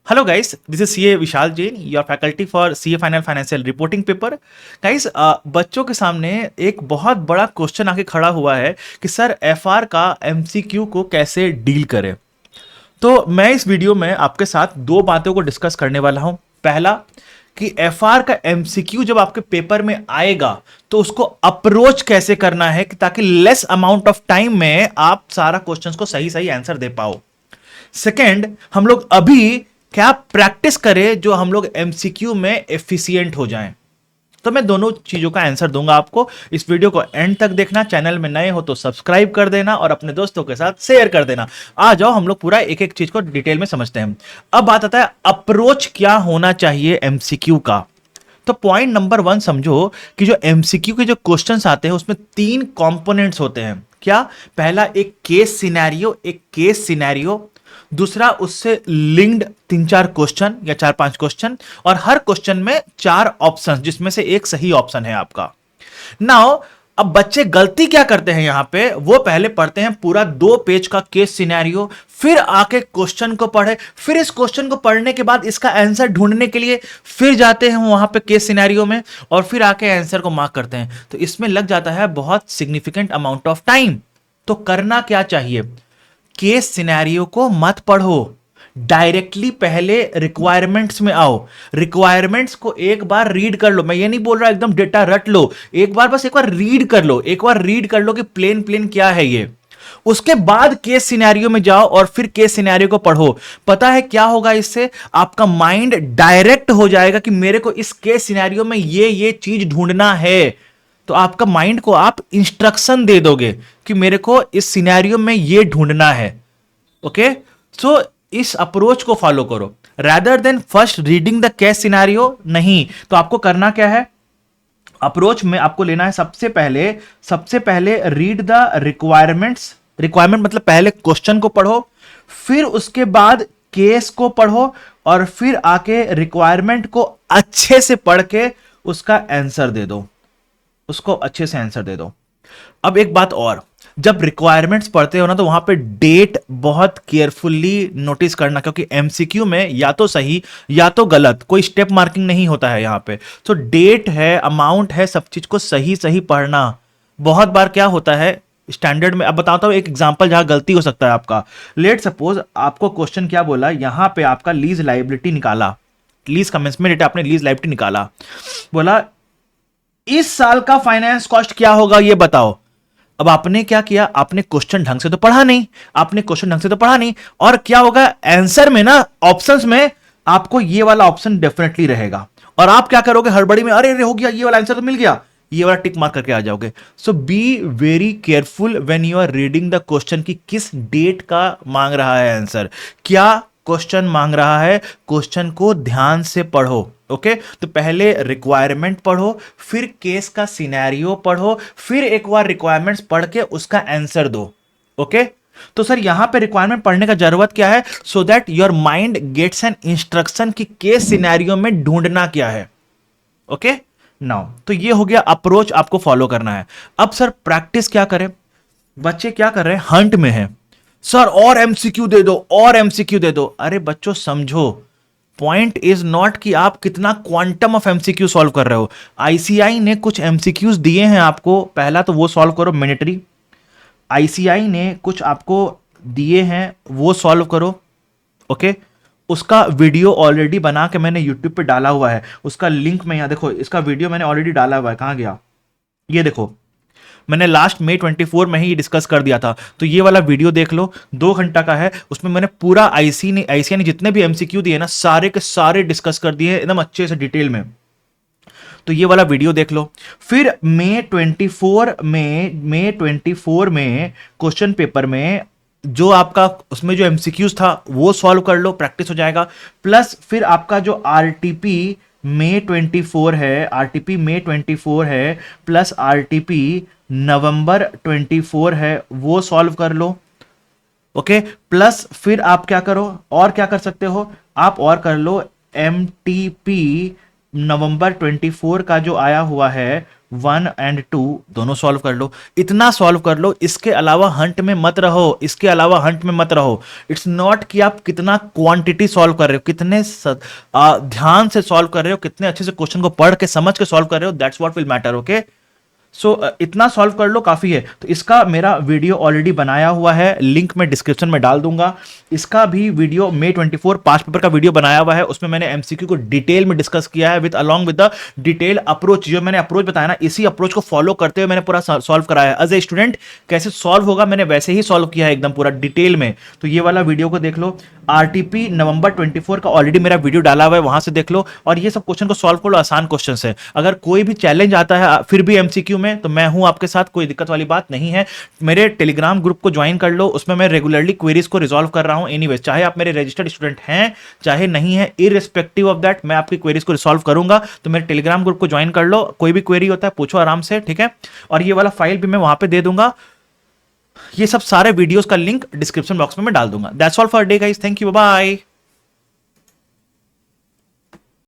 Hello guys, this is CA Vishal Jain, your faculty for CA final financial reporting paper. Guys, बच्चों के सामने एक बहुत बड़ा क्वेश्चन आके खड़ा हुआ है कि सर एफआर का एमसीक्यू को कैसे डील करें। तो मैं इस वीडियो में आपके साथ दो बातों को डिस्कस करने वाला हूं। पहला कि एफआर का एमसीक्यू जब आपके पेपर में आएगा तो उसको अप्रोच कैसे करना है कि ताकि लेस अमाउंट ऑफ टाइम में आप सारा क्वेश्चंस को सही सही आंसर दे पाओ। सेकेंड, हम लोग अभी क्या प्रैक्टिस करें जो हम लोग एमसीक्यू में एफिशिएंट हो जाएं। तो मैं दोनों चीजों का आंसर दूंगा आपको। इस वीडियो को एंड तक देखना, चैनल में नए हो तो सब्सक्राइब कर देना और अपने दोस्तों के साथ शेयर कर देना। आ जाओ हम लोग पूरा एक एक चीज को डिटेल में समझते हैं। अब बात आता है अप्रोच क्या होना चाहिए एमसीक्यू का। तो पॉइंट नंबर 1 समझो कि जो एमसीक्यू के जो क्वेश्चंस आते हैं उसमें 3 कंपोनेंट्स होते हैं। क्या? पहला एक केस सिनेरियो, दूसरा उससे लिंक्ड 3-4 क्वेश्चन या 4-5 क्वेश्चन, और हर क्वेश्चन में 4 ऑप्शन जिसमें से एक सही ऑप्शन है आपका। नाउ अब बच्चे गलती क्या करते हैं यहां पे, वो पहले पढ़ते हैं पूरा 2 पेज का केस सिनेरियो, फिर आके क्वेश्चन को पढ़े, फिर इस क्वेश्चन को पढ़ने के बाद इसका आंसर ढूंढने के लिए फिर जाते हैं वहां पे केस सिनेरियो में और फिर आके आंसर को मार्क करते हैं। तो इसमें लग जाता है बहुत सिग्निफिकेंट अमाउंट ऑफ टाइम। तो करना क्या चाहिए? केस सिनेरियो को मत पढ़ो, डायरेक्टली पहले रिक्वायरमेंट्स में आओ। रिक्वायरमेंट्स को एक बार रीड कर लो। मैं ये नहीं बोल रहा एकदम डेटा रट लो, एक बार बस एक बार रीड कर लो, एक बार रीड कर लो कि प्लेन प्लेन क्या है ये। उसके बाद केस सिनेरियो में जाओ और फिर केस सिनेरियो को पढ़ो। पता है क्या होगा इससे? आपका माइंड डायरेक्ट हो जाएगा कि मेरे को इस केस सिनेरियो में ये चीज ढूंढना है। तो आपका माइंड को आप इंस्ट्रक्शन दे दोगे कि मेरे को इस सिनेरियो में ये ढूंढना है। ओके, सो इस अप्रोच को फॉलो करो rather than first reading the case scenario. नहीं, तो आपको करना क्या है? अप्रोच में आपको लेना है सबसे पहले रीड द रिक्वायरमेंट्स। रिक्वायरमेंट मतलब पहले क्वेश्चन को पढ़ो, फिर उसके बाद केस को पढ़ो और फिर आके रिक्वायरमेंट को अच्छे से पढ़ के उसका आंसर दे दो, उसको अच्छे से आंसर दे दो। अब एक बात और, जब रिक्वायरमेंट्स पढ़ते हो ना तो वहां पे डेट बहुत केयरफुली नोटिस करना, क्योंकि एमसीक्यू में या तो सही या तो गलत, कोई स्टेप मार्किंग नहीं होता है यहां पे। तो डेट है, अमाउंट है, सब चीज को सही सही पढ़ना। बहुत बार क्या होता है स्टैंडर्ड में, अब बताता हूं एक एग्जांपल जहां गलती हो सकता है आपका। लेट सपोज आपको क्वेश्चन क्या बोला, यहां पे आपका लीज लाइबिलिटी निकाला, लीज कमेंसमेंट डेट आपने लीज लाइबिलिटी निकाला, बोला इस साल का फाइनेंस कॉस्ट क्या होगा ये बताओ। अब आपने क्या किया? आपने क्वेश्चन ढंग से तो पढ़ा नहीं, और क्या होगा आंसर में ना, ऑप्शंस में आपको ये वाला ऑप्शन डेफिनेटली रहेगा और आप क्या करोगे हड़बड़ी में, अरे हो गया, ये वाला आंसर तो मिल गया, ये वाला टिक मार्क करके आ जाओगे। So be very careful when you are reading the question कि किस डेट का मांग रहा है आंसर, क्या क्वेश्चन मांग रहा है, क्वेश्चन को ध्यान से पढ़ो। ओके, तो पहले रिक्वायरमेंट पढ़ो, फिर केस का सिनेरियो पढ़ो, फिर एक बार रिक्वायरमेंट्स पढ़ के उसका आंसर दो। ओके, तो सर यहां पे रिक्वायरमेंट पढ़ने का जरूरत क्या है? So that your mind gets an instruction कि केस सिनेरियो में ढूंढना क्या है। ओके, नाउ तो ये हो गया अप्रोच आपको फॉलो करना है। अब सर प्रैक्टिस क्या करें? बच्चे क्या कर रहे हैं, हंट में है, सर और एमसीक्यू दे दो, और एमसीक्यू दे दो। अरे बच्चों समझो, पॉइंट इज नॉट कि आप कितना क्वांटम ऑफ एमसीक्यू सॉल्व कर रहे हो। आईसीआई ने कुछ एमसीक्यूज दिए हैं आपको, पहला तो वो सॉल्व करो, मैंडेटरी। आईसीआई ने कुछ आपको दिए हैं, वो सॉल्व करो। ओके, उसका वीडियो ऑलरेडी बना के मैंने यूट्यूब पे डाला हुआ है, उसका लिंक मैं यहां देखो, इसका वीडियो मैंने ऑलरेडी डाला हुआ है। कहां गया ये? देखो, मैंने लास्ट May 24 में ही डिस्कस कर दिया था। तो ये वाला वीडियो देख लो, 2 घंटा का है। उसमें मैंने पूरा आईसीआई ने जितने भी एमसीक्यू दिए ना, सारे के सारे डिस्कस कर दिए एकदम अच्छे से डिटेल में। तो ये वाला वीडियो देख लो। फिर May 24 में क्वेश्चन पेपर में जो आपका उसमें जो एमसीक्यूज था वो सॉल्व कर लो, प्रैक्टिस हो जाएगा। प्लस फिर आपका जो आरटीपी May 24 है, आरटीपी May 24 है, प्लस आरटीपी नवंबर 24 है, वो सॉल्व कर लो। ओके, प्लस फिर आप क्या करो, और क्या कर सकते हो आप, और कर लो एमटीपी नवंबर 24 का जो आया हुआ है 1 और 2 दोनों सॉल्व कर लो, इतना सॉल्व कर लो, इसके अलावा हंट में मत रहो, इसके अलावा हंट में मत रहो। इट्स नॉट कि आप कितना क्वांटिटी सॉल्व कर रहे हो, कितने ध्यान से सॉल्व कर रहे हो, कितने अच्छे से क्वेश्चन को पढ़ के समझ के सॉल्व कर रहे हो, that's what will matter. Okay, so इतना सॉल्व कर लो, काफी है। तो इसका मेरा वीडियो ऑलरेडी बनाया हुआ है, लिंक मैं डिस्क्रिप्शन में डाल दूंगा। इसका भी वीडियो May 24 पास्ट पेपर का वीडियो बनाया हुआ है, उसमें मैंने एमसीक्यू को डिटेल में डिस्कस किया है with along with the detail approach. जो मैंने अप्रोच बताया ना, इसी अप्रोच को फॉलो करते हुए मैंने पूरा सॉल्व कराया है। एज ए स्टूडेंट कैसे सॉल्व होगा मैंने वैसे ही सॉल्व किया है, एकदम पूरा डिटेल में। तो ये वाला वीडियो को देख लो। आरटीपी नवंबर 24 का ऑलरेडी मेरा वीडियो डाला हुआ है, वहां से देख लो। और ये सब क्वेश्चन को सॉल्व कर लो, आसान क्वेश्चन है। अगर कोई भी चैलेंज आता है फिर भी एमसीक्यू में, तो मैं हूं आपके साथ, कोई दिक्कत वाली बात नहीं है। मेरे टेलीग्राम ग्रुप को ज्वाइन कर लो, उसमें मैं रेगुलरली क्वेरीज को रिजॉल्व कर रहा हूं। एनीवेज, चाहे आप मेरे रजिस्टर्ड स्टूडेंट हैं चाहे नहीं है, इररिस्पेक्टिव ऑफ दैट मैं आपकी क्वेरीज को रिजॉल्व करूंगा। तो मेरे टेलीग्राम ग्रुप को ज्वाइन कर लो, कोई भी क्वेरी होता है पूछो आराम से, ठीक है। और ये वाला फाइल भी मैं वहां पे दे दूंगा। ये सब सारे वीडियोस का लिंक डिस्क्रिप्शन बॉक्स में मैं डाल दूंगा। That's all for day guys, thank you, bye.